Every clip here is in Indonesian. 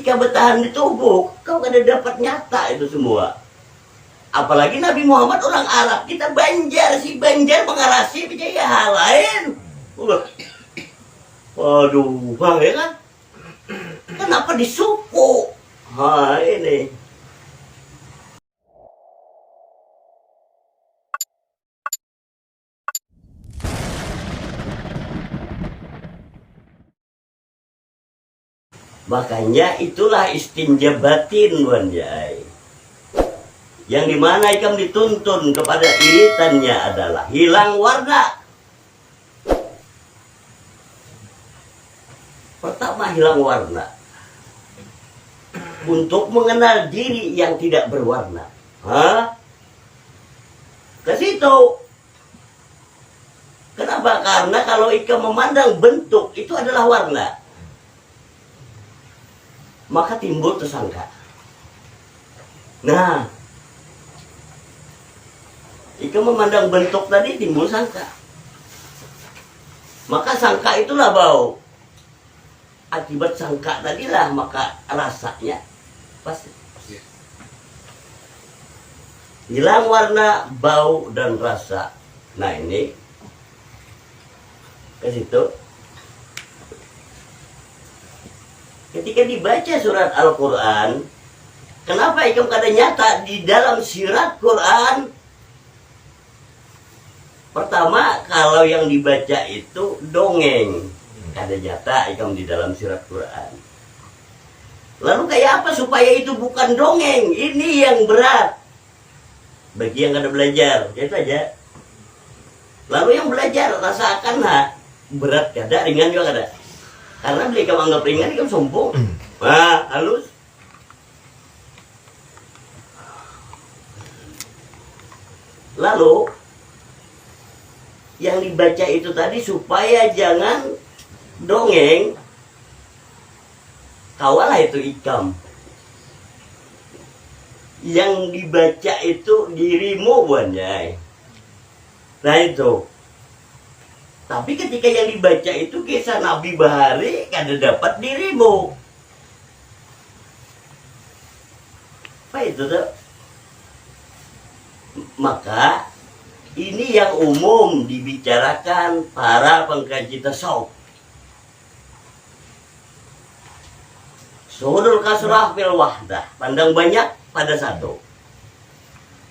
ketika bertahan di tubuh, kau kada dapat nyata itu semua. Apalagi Nabi Muhammad orang Arab, kita Banjar, si Banjar mengarasi percaya hal lain. Waduh, ya kan? Kenapa disuku? Ini. Makanya itulah istinja batin, Wanjai. Yang dimana ikam dituntun kepada iritannya adalah hilang warna. Pertama, hilang warna. Untuk mengenal diri yang tidak berwarna. Ke situ. Kenapa? Karena kalau ikam memandang bentuk, itu adalah warna. Maka timbul tersangka. Nah, jika memandang bentuk tadi timbul sangka. Maka sangka itulah bau. Akibat sangka tadilah maka rasanya pasti. Hilang warna, bau, dan rasa. Nah ini ke situ. Ketika dibaca surat Al-Quran, kenapa ikam kada nyata di dalam sirat Quran? Pertama, kalau yang dibaca itu dongeng, kada nyata ikam di dalam sirat Quran. Lalu kayak apa supaya itu bukan dongeng? Ini yang berat bagi yang kada belajar, itu aja. Lalu yang belajar rasakan berat kada, ringan juga kada. Karena beli kamu anggap ringan, kamu sombong. Halus. Lalu yang dibaca itu tadi supaya jangan dongeng. Kawalah itu ikam. Yang dibaca itu dirimu, Wanjai. Nah itu. Tapi ketika yang dibaca itu kisah Nabi Bahari, kada dapat dirimu. Apa itu tuh? Maka ini yang umum dibicarakan para pengkaji tasawuf. Suhudul kasrah fil wahdah, pandang banyak pada satu.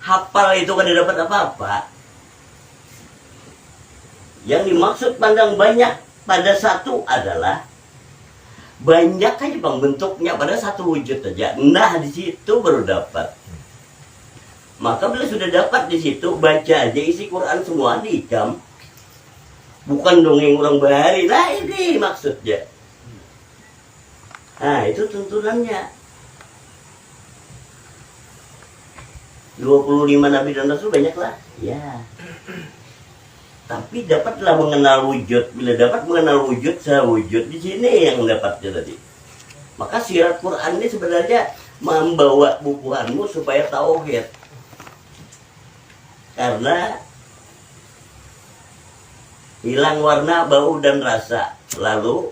Hafal itu kada dapat apa-apa. Yang dimaksud pandang banyak pada satu adalah banyak aja bang bentuknya pada satu wujud aja. Nah di situ baru dapat. Maka bila sudah dapat di situ, baca aja isi Quran semua dikam. Bukan dongeng orang Bahari. Nah ini maksudnya. Nah itu tuntunannya. 25 Nabi dan Rasul banyak lah. Ya. Tapi dapatlah mengenal wujud. Bila dapat mengenal wujud, sewujud di sini yang dapatnya tadi. Maka sirat Quran ini sebenarnya membawa bukuanmu supaya tauhid. Karena hilang warna, bau, dan rasa. Lalu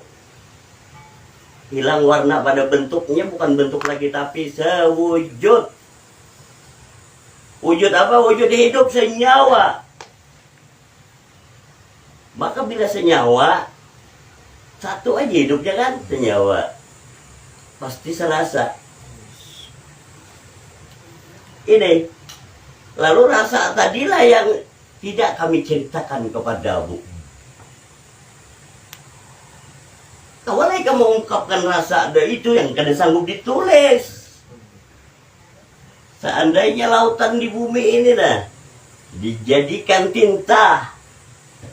hilang warna pada bentuknya, bukan bentuk lagi tapi sewujud. Wujud apa? Wujud hidup senyawa. Maka bila senyawa, satu aja hidupnya kan, senyawa. Pasti serasa. Ini. Lalu rasa tadilah yang tidak kami ceritakan kepadamu. Awalnya kamu mengungkapkan rasa ada itu yang kada sanggup ditulis. Seandainya lautan di bumi ini dijadikan tinta,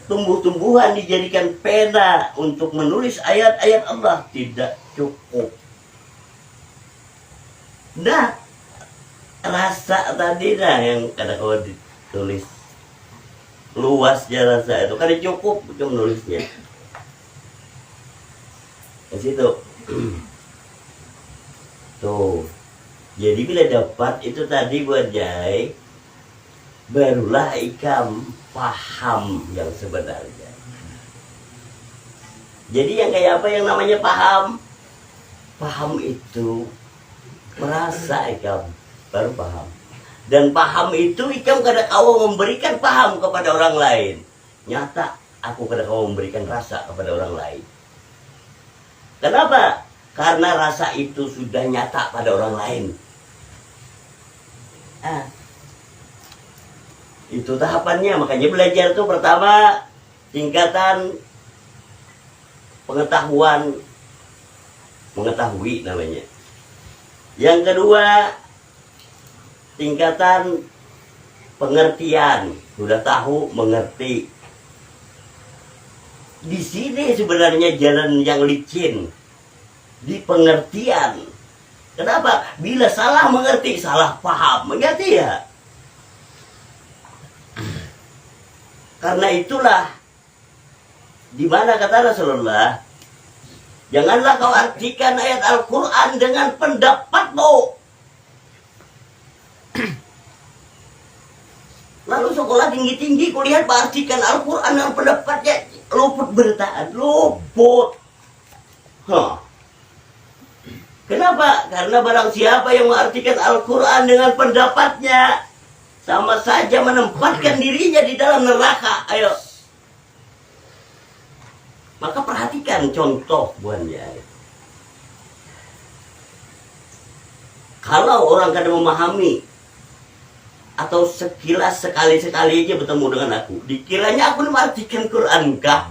tumbuh-tumbuhan dijadikan pena untuk menulis ayat-ayat Allah, tidak cukup. Nah, rasa tadi yang kada kau ditulis. Luasnya rasa itu kada cukup untuk menulisnya. Di situ. Tuh. Jadi bila dapat itu tadi buat Jai, barulah ikam paham yang sebenarnya. Jadi yang kayak apa yang namanya paham? paham itu merasa ikam baru paham. Dan paham itu ikam kada kau memberikan paham kepada orang lain. Nyata aku kada kau memberikan rasa kepada orang lain. Kenapa? Karena rasa itu sudah nyata pada orang lain. Itu tahapannya. Makanya belajar itu pertama tingkatan pengetahuan, mengetahui namanya. Yang kedua tingkatan pengertian, sudah tahu mengerti. Di sini sebenarnya jalan yang licin, di pengertian. Kenapa? Bila salah mengerti, salah paham, mengerti ya. Karena itulah di mana kata Rasulullah, janganlah kau artikan ayat Al-Quran dengan pendapatmu. Lalu sekolah tinggi-tinggi kulihat artikan Al-Quran dengan pendapatnya, luput bertahan, luput. Kenapa? Karena barang siapa yang mengartikan Al-Quran dengan pendapatnya, sama saja menempatkan dirinya di dalam neraka. Ayo. Maka perhatikan contoh buannya. Kalau orang kadang memahami atau sekilas sekali-sekali aja bertemu dengan aku, dikiranya aku mengartikan Quran kah?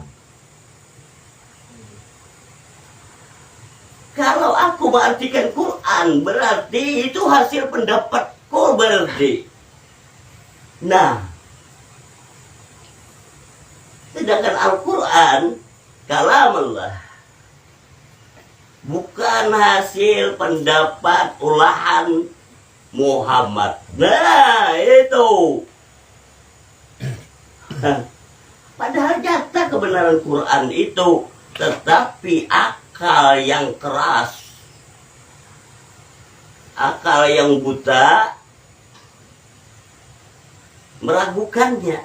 Kalau aku mengartikan Quran berarti itu hasil pendapatku berarti. Nah, sedangkan Al-Quran kalam Allah, bukan hasil pendapat ulahan Muhammad. Nah, itu. Padahal nyata kebenaran Quran itu, tetapi akal yang keras, akal yang buta meragukannya.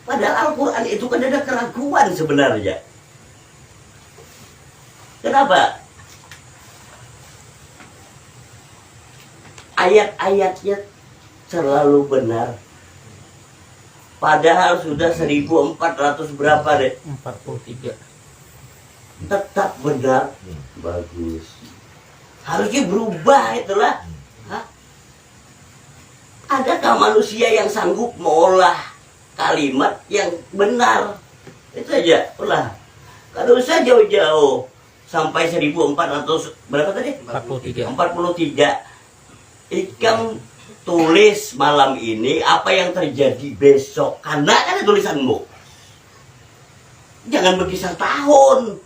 Padahal Al-Quran itu kan ada keraguan sebenarnya. Kenapa? Ayat-ayatnya selalu benar. Padahal sudah 1400 berapa deh? 43. Tetap benar. Bagus. Harusnya berubah itulah. Hah? Adakah manusia yang sanggup mengolah kalimat yang benar? Itu aja, ulah. Kalau usah jauh-jauh sampai 1400 berapa tadi? 43. 43. Ikam tulis malam ini apa yang terjadi besok, karena ada tulisanmu. Jangan berkisar tahun,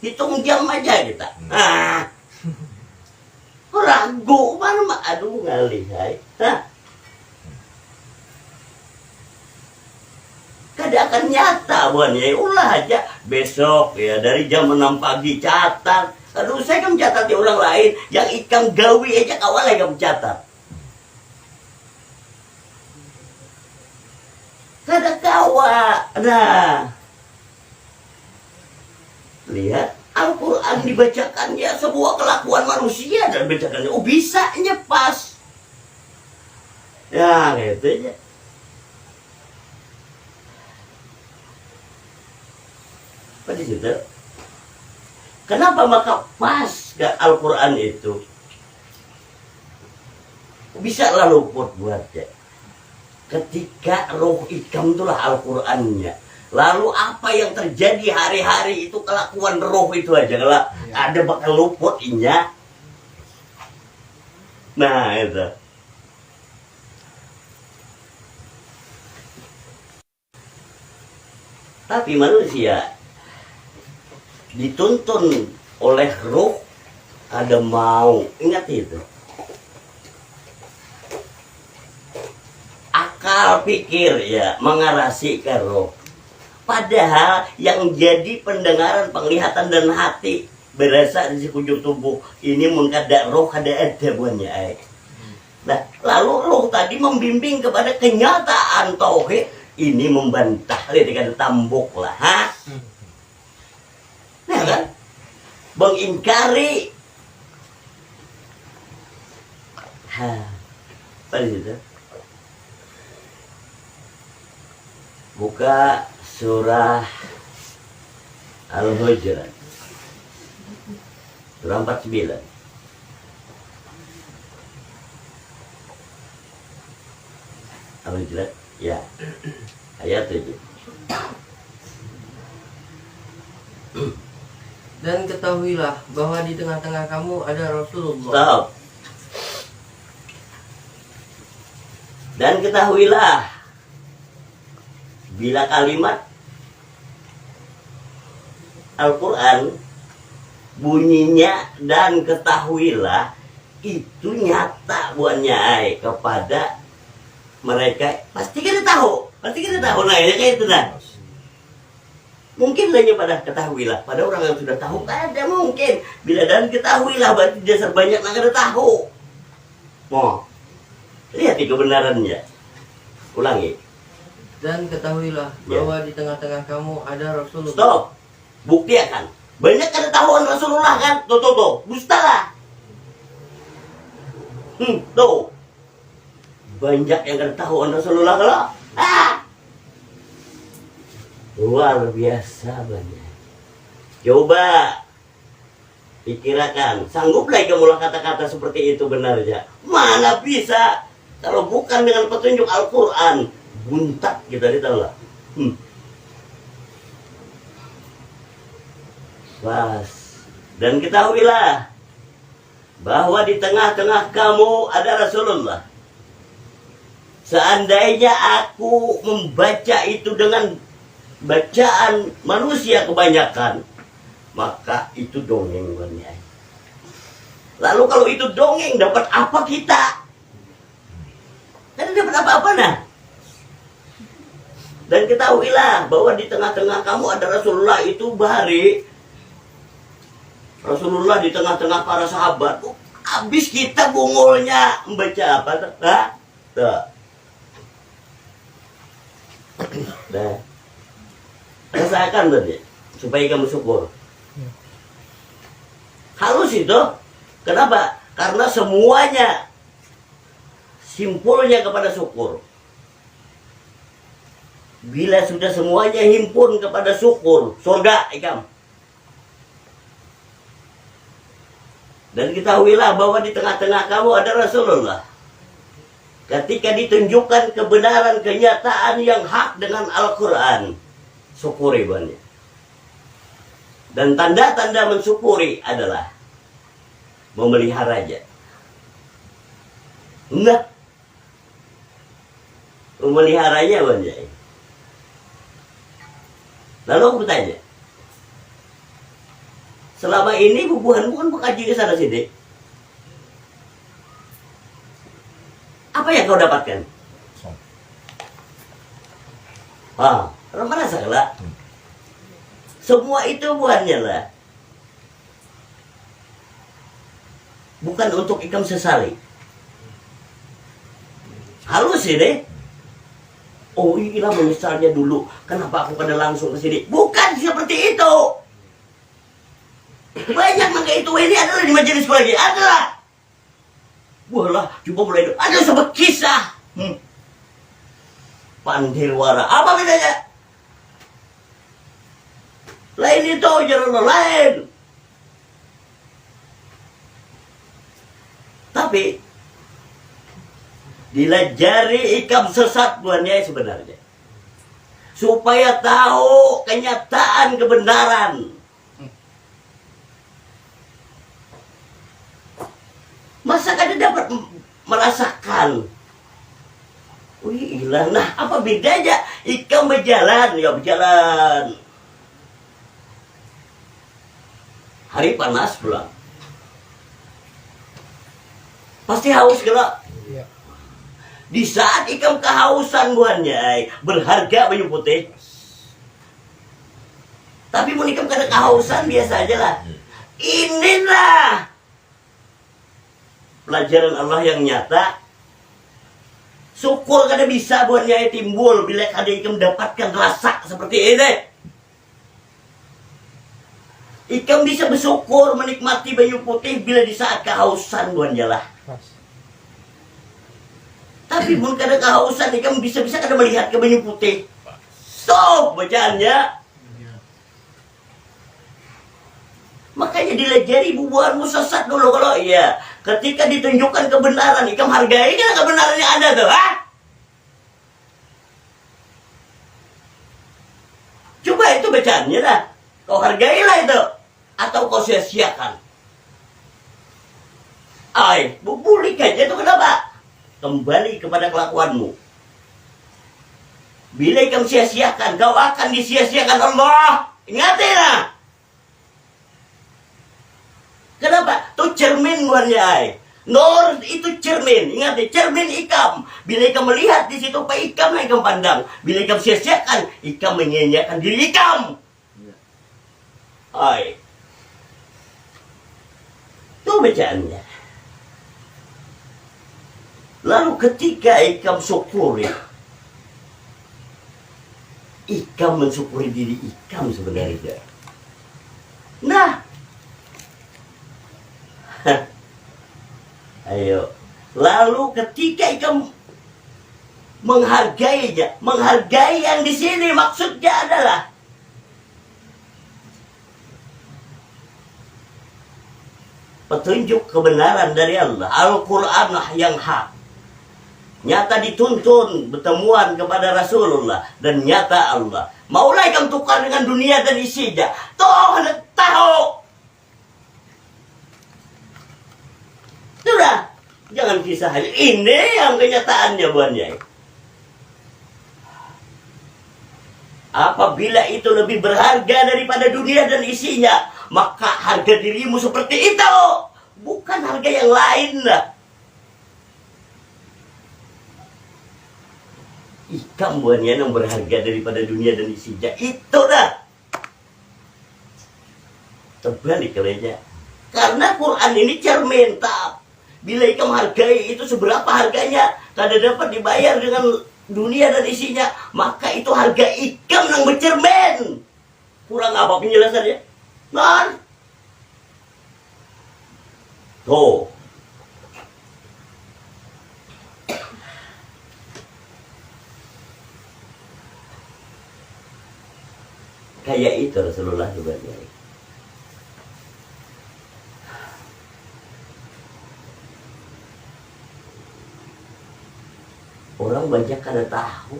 hitung jam aja kita. Nah, ragu mana? Aduh ngalih, hai. Kada akan nyata buan ya, ulah aja besok ya dari jam 6 pagi catat. Aduh saya kan catat di orang lain, yang ikam gawi aja kawal yang catat. Kada kawa. Nah, lihat Al-Quran dibacakannya sebuah kelakuan manusia dan bacakannya, oh bisanya pas. Ya gitu aja. Apa di situ? Kenapa maka pas ke Al-Quran itu bisa lah luput buatnya? Ketika roh ikam itulah Al-Qurannya. Lalu apa yang terjadi hari-hari itu kelakuan roh itu aja. Kalau ada bakal luput inya. Nah itu. Tapi manusia dituntun oleh roh, ada mau, ingat itu. Akal pikir ya mengarasi ke roh. Padahal yang jadi pendengaran, penglihatan dan hati berasa di sekujur tubuh ini mun kada roh kada ada buannya. Nah, lalu roh tadi membimbing kepada kenyataan tauhid, ini membantah dengan tambuk lah, ha? Nah kan? mengingkari. Apa di situ? Buka surah Al-Hujurat surah 49. Al-Hujurat, ya, ayat 7. Dan ketahuilah bahwa di tengah-tengah kamu ada Rasulullah. Stop. Dan ketahuilah, bila kalimat Al-Quran bunyinya dan ketahuilah itu nyata buatnya kepada mereka, pasti kita tahu, nah ya kayak itu nah. Mungkin hanya pada ketahuilah, pada orang yang sudah tahu ada mungkin. Bila dan ketahuilah berarti dasar banyak yang ada tahu. Mau lihat kebenarannya. Ulangi. Dan ketahuilah bahwa di tengah-tengah kamu ada Rasulullah. Stop. Buktikan. Banyak ketahuan Rasulullah kan? Tuh. Dustalah. Tuh. Banyak yang ketahuan Rasulullah kalau. Luar biasa banyak. Coba pikirkan, sangguplah kamu kata-kata seperti itu benarnya? Mana bisa? Kalau bukan dengan petunjuk Al-Quran, buntak kita ditolak. Pas. Dan ketahuilah bahwa di tengah-tengah kamu ada Rasulullah. Seandainya aku membaca itu dengan bacaan manusia kebanyakan, maka itu dongeng banyak. Lalu kalau itu dongeng, dapat apa kita? Tidak dapat apa-apa nah. Dan ketahuilah bahwa di tengah-tengah kamu ada Rasulullah. Itu bahari Rasulullah di tengah-tengah para sahabat. Habis kita bungulnya membaca apa? Nah, rasakan tadi supaya kamu syukur. Halus itu. Kenapa? Karena semuanya simpulnya kepada syukur. Bila sudah semuanya himpun kepada syukur, surga ikam. Dan ketahuilah bahwa di tengah-tengah kamu ada Rasulullah. Ketika ditunjukkan kebenaran kenyataan yang hak dengan Al-Quran, syukuri banyak. Dan tanda-tanda mensyukuri adalah memeliharanya. Enggak. Memeliharanya banyak. Lalu aku bertanya, selama ini bubuhan bukan mengkaji ke sana sini. Apa yang kau dapatkan? Merasa lah. Semua itu buahnya lah. Bukan untuk ikam sesali. Halus ini. Oh iya menyesalnya dulu. Kenapa aku pada langsung ke sini? Bukan seperti itu. Banyak mangga itu ini adalah di majelis lagi. Adalah. Walah, coba mulai dulu. Ada sebuah kisah. Pandilwara. Apa bedanya? Lain itu, jangan lain. Tapi dilajari ikam sesat buahnya sebenarnya. Supaya tahu kenyataan kebenaran. Masa kada dapat merasakan? Wih, ilah. Nah, apa bedanya? Ikam berjalan, ya berjalan. Hari panas pulang. Pasti haus gelap. Iya. Di saat ikam kehausan buahnya, berharga baju putih. Tapi mau ikam kada kehausan biasa aja lah. Inilah pelajaran Allah yang nyata. Syukur kada bisa buatnya timbul bila kada ikam mendapatkan rasa seperti ini. Ikam bisa bersyukur menikmati banyu putih bila di saat kehausan buan jalah. Tapi pun kadang kehausan ikam bisa-bisa kada melihat ke banyu putih. Stop bacaannya. Makanya dilajari bubuhanmu sesat dulu kalau iya. Ketika ditunjukkan kebenaran, ikam hargai kan kebenaran yang ada tuh, ha? Coba itu bacaannya dah. Kau hargailah itu. Atau kau sia-siakan. Bubulik aja itu kenapa? Kembali kepada kelakuanmu. Bila ikam sia-siakan, kau akan disia-siakan Allah. Ingatinlah. Kenapa? Itu cermin warnya. Nur itu cermin. Ingat cermin ikam. Bila ikam melihat di situ, pak ikam yang ikam pandang. Bila ikam sia-siakan, ikam menyanyiakan diri ikam. Itu bacaannya. Lalu ketika ikam syukuri, ikam mensyukuri diri ikam sebenarnya. Nah, ayo. Lalu ketika ikam menghargainya, menghargai yang di sini maksudnya adalah petunjuk kebenaran dari Allah. Al-Quran yang hak. Nyata dituntun bertemuan kepada Rasulullah. Dan nyata Allah. Maulah ikam tukar dengan dunia dan isinya. Toh hendak tahu. Sudah. Jangan kisah hanya. Ini yang kenyataannya buannya. Apabila itu lebih berharga daripada dunia dan isinya, maka harga dirimu seperti itu. Bukan harga yang lain lah. Ikam buannya yang berharga daripada dunia dan isinya. Itu dah. Terbalik kalanya. Karena Quran ini cermin. Bila ikam hargai itu seberapa harganya. Kada dapat dibayar dengan dunia dan isinya. Maka itu harga ikam yang bercermin. Kurang apa penjelasannya? Nah. Tuh. Kayak itu Rasulullah sebenarnya. Orang banyak kada tahu.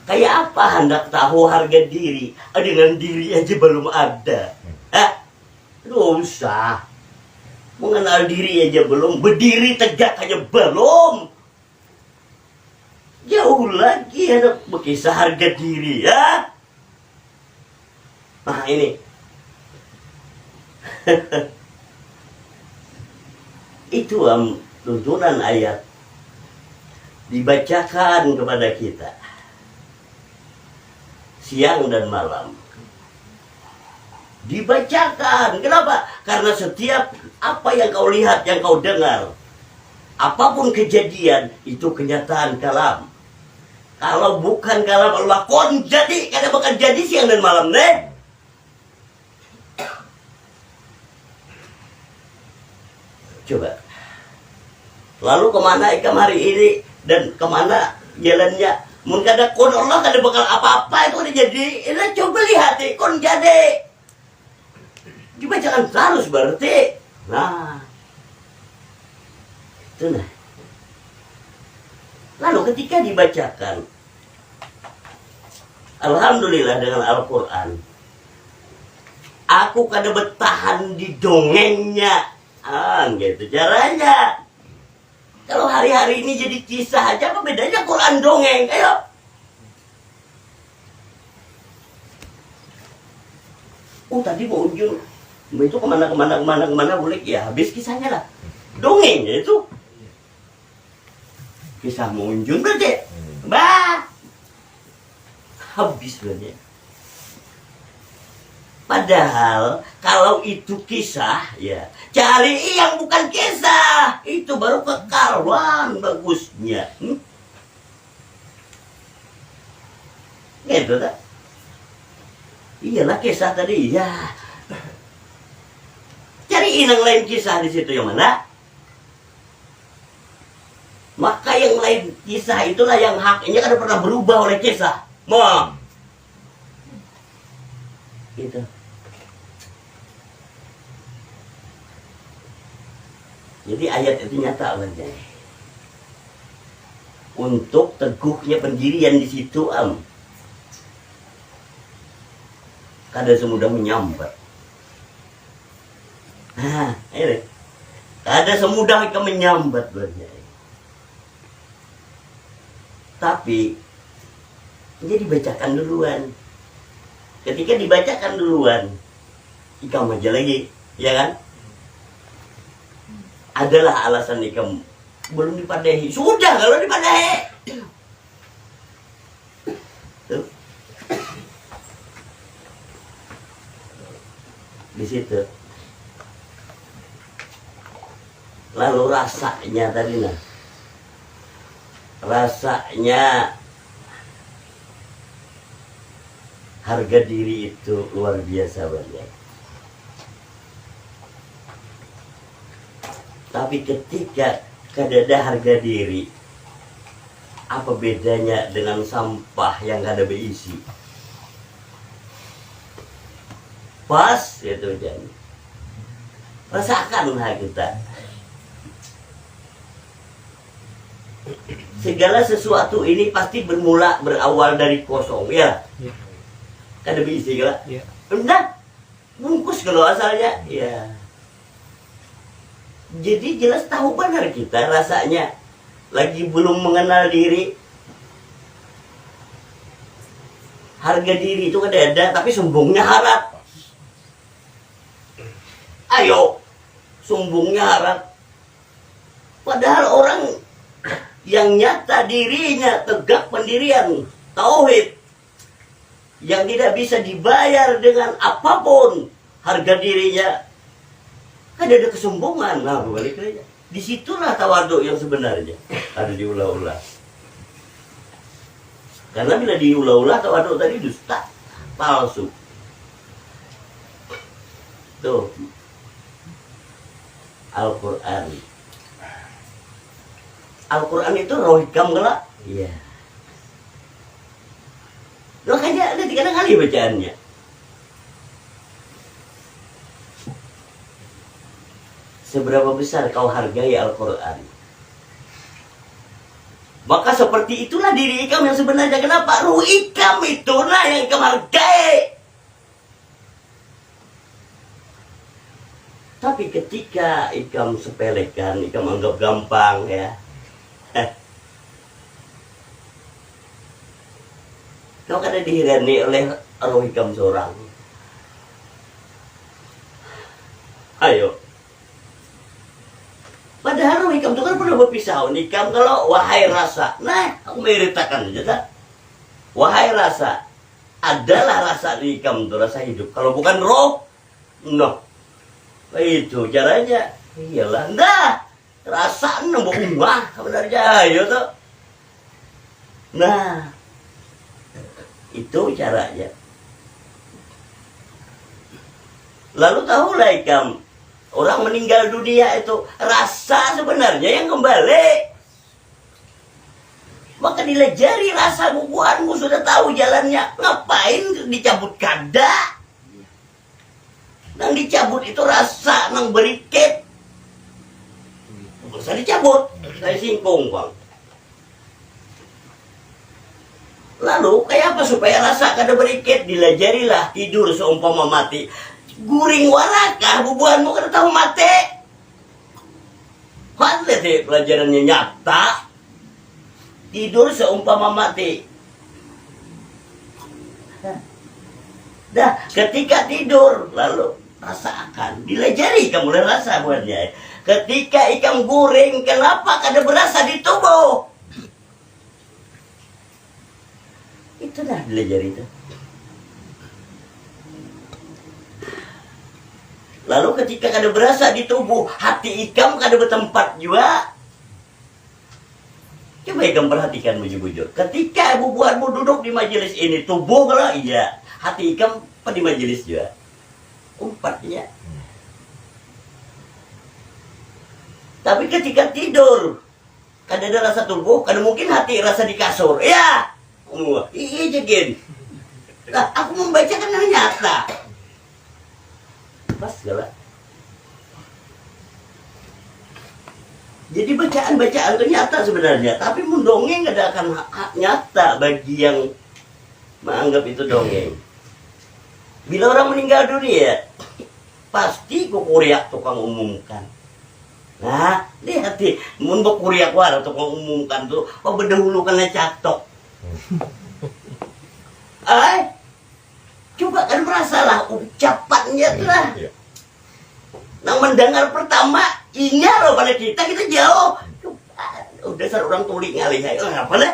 Kayak apa hendak tahu harga diri? Dengan diri aja belum ada. Aduh usah. Mengenal diri aja belum. Berdiri tegak aja belum. Jauh lagi hendak berkisah harga diri, ya. Nah ini. Itu tuntunan ayat. Dibacakan kepada kita. Siang dan malam. Dibacakan. Kenapa? Karena setiap apa yang kau lihat, yang kau dengar, apapun kejadian, itu kenyataan kalam. Kalau bukan kalam Allah, kon jadi, karena bukan jadi siang dan malam, nih. Coba. Lalu kemana ikam hari ini dan kemana jalannya? Mungkin ada kon Allah kada bakal apa-apa itu udah jadi. Ini coba lihat kon jadi. Coba jangan terus berarti. Nah. Itu nah. Lalu ketika dibacakan, alhamdulillah dengan Al-Quran, aku kada bertahan di dongengnya. Gitu caranya. Kalau hari-hari ini jadi kisah aja, apa bedanya Quran dongeng? Ayo. Tadi mau ujung. Itu kemana boleh. Ya habis kisahnya lah. Dongengnya itu. Kisah mau ujung berarti. Habis berarti. Padahal kalau itu kisah, ya cari yang bukan kisah. Itu baru kekaluan bagusnya. Gitu tak? Iyalah kisah tadi. Ya inang lain kisah di situ yang mana? Maka yang lain kisah itulah yang haknya kada pernah berubah oleh kisah. Mau gitu. Jadi ayat itu nyata aja. Untuk teguhnya pendirian di situ kada semudah menyambat. Nah, ini kada semudah kita menyambat berarti. Tapi jadi dibacakan duluan. Ketika dibacakan duluan, ikam aja lagi, ya kan? Adalah alasan ikam belum dipadahi. Sudah kalau dipadahi. Tuh. Di situ. Lalu rasanya tadi nah. Rasanya harga diri itu luar biasa banget. Tapi ketika kadada harga diri, apa bedanya dengan sampah yang kada berisi? Pas itu jadi. Rasakanlah kita. Segala sesuatu ini pasti berawal dari kosong, ya. Kada berisi kalau. Ya. Enggak. Bungkus kalau asalnya, ya. Jadi jelas tahu benar kita rasanya lagi belum mengenal diri. Harga diri itu kada ada, tapi sombongnya harap. Ayo, sombongnya harap. Padahal orang yang nyata dirinya tegak pendirian tauhid yang tidak bisa dibayar dengan apapun harga dirinya, kan ada kesombongan. Nah, balik aja. Disitulah tawaduk yang sebenarnya ada diulah-ulah. Karena bila diulah-ulah tawaduk tadi dusta, palsu. Tuh Al-Quran. Al-Quran itu roh hikam gelap. Iya. Makanya ada 3 kali bacaannya. Seberapa besar kau hargai Al-Quran, maka seperti itulah diri ikam yang sebenarnya. Kenapa? Ruh ikam itulah yang ikam hargai. Tapi ketika ikam sepelekan, ikam anggap gampang, ya. Kau kada dihirani oleh roh ikam seorang. Ayo. Padahal roh ikam itu kan pernah berpisah. Ikam kalau wahai rasa. Nah, aku meritakan aja tak. Wahai rasa. Adalah rasa di ikam itu rasa hidup. Kalau bukan roh, no. Itu caranya. Iyalah, enggak. Rasa nembok umah sebenarnya. Ayo tuh. Nah, itu caranya. Lalu tahulah ikam, orang meninggal dunia itu rasa sebenarnya yang kembali. Maka dilejari rasa bubuhanmu, sudah tahu jalannya. Ngapain dicabut kada? Nang dicabut itu rasa, nang beriket. Bisa dicabut, saya singkong bang. Lalu kayak apa supaya rasa kada beriket? Dilajarilah tidur seumpama mati. Guring warakah bubuhanmu kada tahu mati. Kan lihat pelajarannya nyata. Tidur seumpama mati. Dah ketika tidur lalu rasakan. Dilajari kamu mulai rasa buatnya. Ketika ikan guring, kenapa kada berasa di tubuh? Itu dah belajar itu. Lalu ketika kada berasa di tubuh, hati ikam kada bertempat juga. Coba ikam perhatikan bujur-bujur. Ketika bubuhanmu duduk di majelis ini, tubuh kalau iya, hati ikam apa di majelis juga. Umpatnya. Tapi ketika tidur, kadang ada rasa tubuh, kadang mungkin hati rasa di kasur. Ya, iya jegin. Nah, aku membacakan yang nyata. Pas segala. Jadi bacaan-bacaan itu nyata sebenarnya, tapi mendongeng ada akan hak nyata bagi yang menganggap itu dongeng. Bila orang meninggal dunia, pasti kukuriak tukang umumkan. Nah, lihat nih, mun kuriak war tukang umumkan tuh, berdahulukannya catok. Coba kan merasalah ucapannya tuh lah. Nang mendengar pertama, ingat loh pada kita jauh. Udah dasar orang tuli ngalih, apa lah?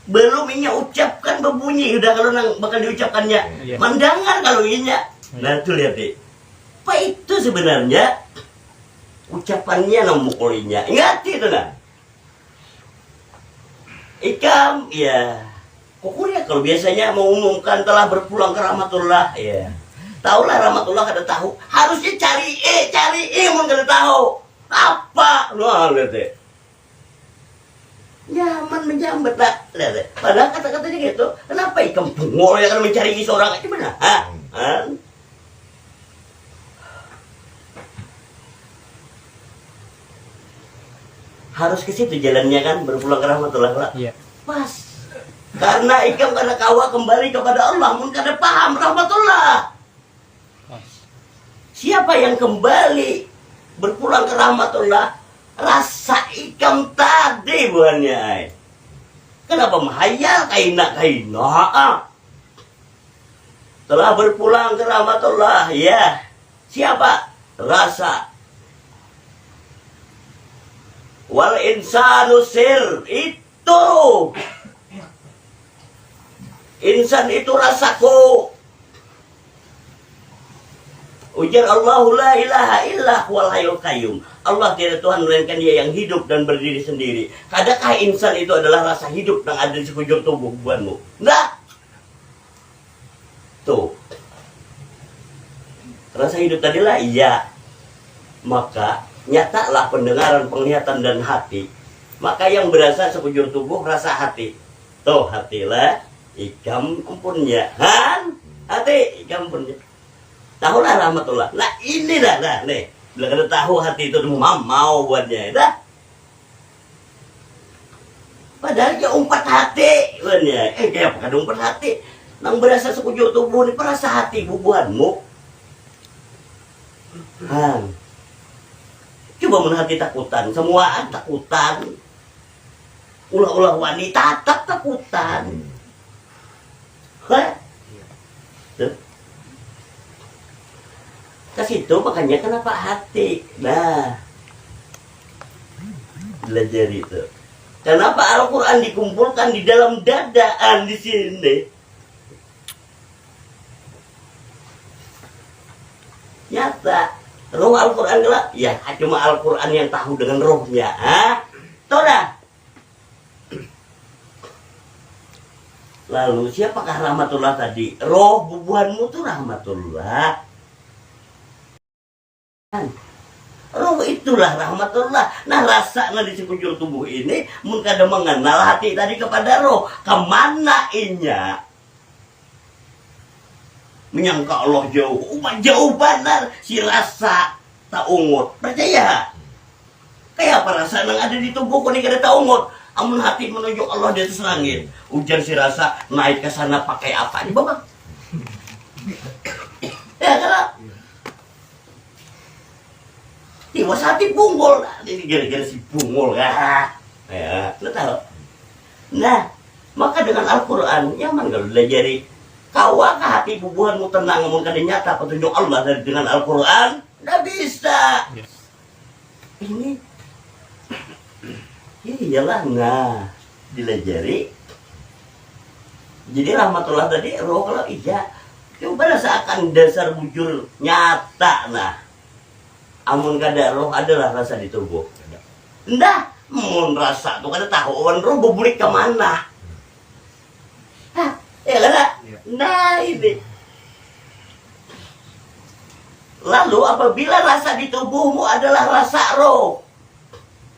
Belum inya ucapkan berbunyi, udah kalau nang bakal diucapkannya. Mendengar kalau inya. Nah tuh lihat deh. Apa itu sebenarnya? Ucapannya nang mukulinya. Ingat itu nah. Ikam, ya. Kukuria kalau biasanya mengumumkan telah berpulang ke rahmatullah, ya. Taulah rahmatullah kada tahu. Harusnya cari mun kada tahu. Apa? Wah, lihat deh. Nyaman menjambat lah. Lihat deh. Padahal kata-katanya gitu. Kenapa ikam bungol ya kan mencari seorang aja mana? Harus ke situ jalannya kan, berpulang ke rahmatullah. Iya. Pas. Karena ikam kada kawa kembali kepada Allah, mun kada paham rahmatullah. Siapa yang kembali berpulang ke rahmatullah, rasa ikam tadi buahnya. Kenapa menghayal kaina? Telah berpulang ke rahmatullah, ya. Siapa? Rasa. Wal insanu sir, itu insan itu rasaku. Ujar Allahu la ilaha illa huwal hayyul qayyum. Allah tiada Tuhan melainkan Dia yang hidup dan berdiri sendiri. Adakah insan itu adalah rasa hidup yang ada di sekujur tubuh buanmu? Enggak. Tuh. Rasa hidup tadilah iya. Maka nyatalah pendengaran, penglihatan, dan hati. Maka yang berasa sekujur tubuh rasa hati. Tuh hatilah ikam empunnya. Hati ikam empunnya. Tahulah rahmatullah. Nah inilah nih. Bila kada tahu hati itu mau buatnya. Dah. Padahal dia umpat hati buatnya. Kayak apa kada umpat hati? Nang berasa sekujur tubuh ini perasa hati bubuhanmu. Coba menhati takutan, semua takutan. Ulah-ulah wanita tak takutan. Ke situ makanya kenapa hati. Nah, belajar itu. Kenapa Al-Quran dikumpulkan di dalam dadaan di sini? Nyata. Roh Al-Quran gelap? Ya, cuma Al-Quran yang tahu dengan rohnya. Tahu dah? Lalu siapakah rahmatullah tadi? Roh bubuhanmu tuh rahmatullah. Roh itulah rahmatullah. Nah rasa di sekujur tubuh ini mungkin ada mengenal hati tadi kepada roh. Kemana inya? Menyangka Allah jauh, jauh benar si rasa tak ungut. Percaya? Kayak apa rasa yang ada di tubuhku ini kada tak ungut? Amun hati menunjuk Allah di atas langit. Ujar si rasa naik ke sana pakai apa? Di bawah. Ya kan? Tiba hati bungul. Ini gara-gara si bungul ya. Lo tahu? Nah, maka dengan Al-Quran nyaman kalau belajari. Kawakah hati bubuhanmu tenang namun kada nyata petunjuk Allah dari dengan Al-Quran? Tidak bisa. Ini iyalah, nah dilajari. Jadi rahmatullah tadi roh kalau iya. Coba seakan dasar bujur nyata nah. Amun kada roh adalah rasa di tubuh. Ndah, mun rasa tuh kada tahu awan roh bebulik kemana. Ya kan? Nah ini. Lalu apabila rasa di tubuhmu adalah rasa roh,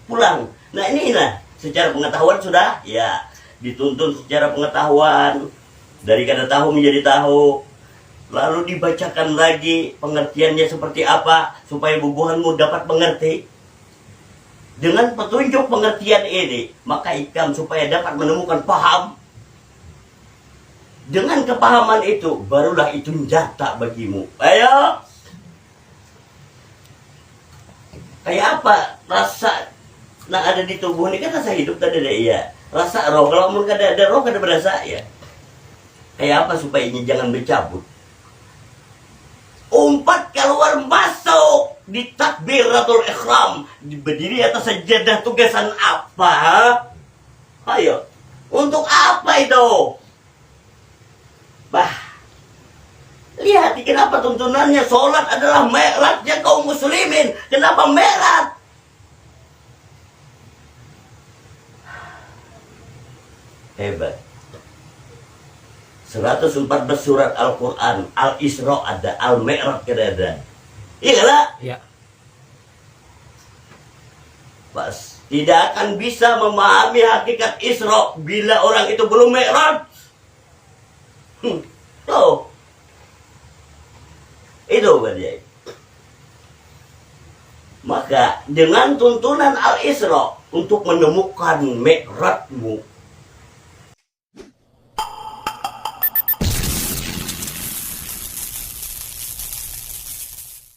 pulang. Nah ini secara pengetahuan sudah ya dituntun secara pengetahuan dari kata tahu menjadi tahu. Lalu dibacakan lagi pengertiannya seperti apa supaya bubuhanmu dapat mengerti. Dengan petunjuk pengertian ini, maka ikam supaya dapat menemukan paham. Dengan kepahaman itu, barulah itu jatah bagimu. Ayo. Kayak apa rasa nah ada di tubuh ini kan rasa hidup tadi ada ya. Rasa roh, kalau mau ada roh kada berasa ya. Kayak apa supaya ini jangan bercabut. Umpat keluar masuk di takbiratul ihram, berdiri atas sajadah tugasan apa? Ayo. Untuk apa itu? Bah, lihat kenapa tuntunannya sholat adalah mi'rajnya kaum muslimin. Kenapa mi'raj? Hebat. 114 surat Al-Quran, Al-Isra ada, Al-Mi'raj ada. Iya lah? Ya. Pas tidak akan bisa memahami hakikat Isra bila orang itu belum Mi'raj. Tuh. Itu berarti. Maka dengan tuntunan Al-Isra untuk menemukan mi'rajmu,